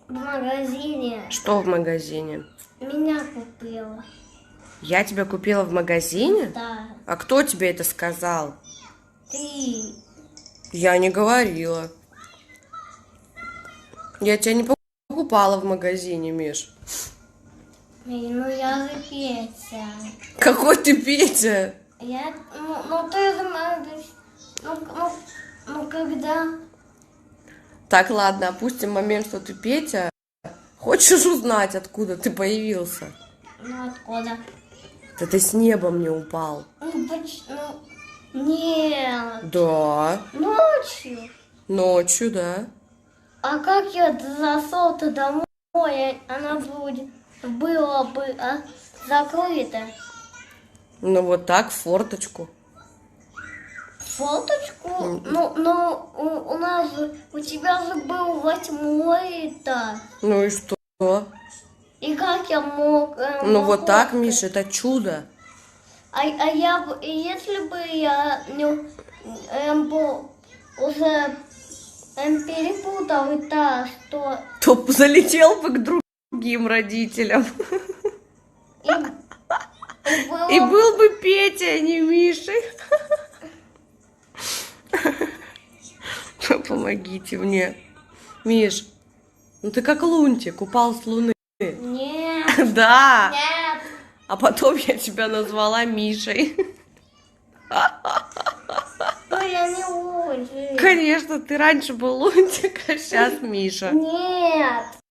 В магазине. Что в магазине? Меня купила. Я тебя купила в магазине? Да. А кто тебе это сказал? Ты. Я не говорила. Я тебя не покупала в магазине, Миш. Ну я же Петя. Какой ты Петя? Я, ну ты знаешь, когда... Так, ладно, опустим момент, что ты Петя. Хочешь узнать, откуда ты появился? Ну откуда? Да ты с неба мне упал. Нет. Да, Ночью. ночью, да. А как я зашел-то домой, она была бы закрыта. Ну вот так, в форточку. Фоточку? Ну, у нас же, у тебя же был 8-й этаж. Ну и что? И как я мог... Ну вот так, Миша, это чудо. Если бы я не был уже перепутал этаж, то То залетел бы к другим родителям. И было... был бы Петя, а не Миша. Помогите мне. Миш, ну ты как лунтик, упал с луны. Нет, Да. нет. А потом я тебя назвала Мишей. Ну я не очень. Конечно, ты раньше был лунтик, а сейчас Миша. Нет.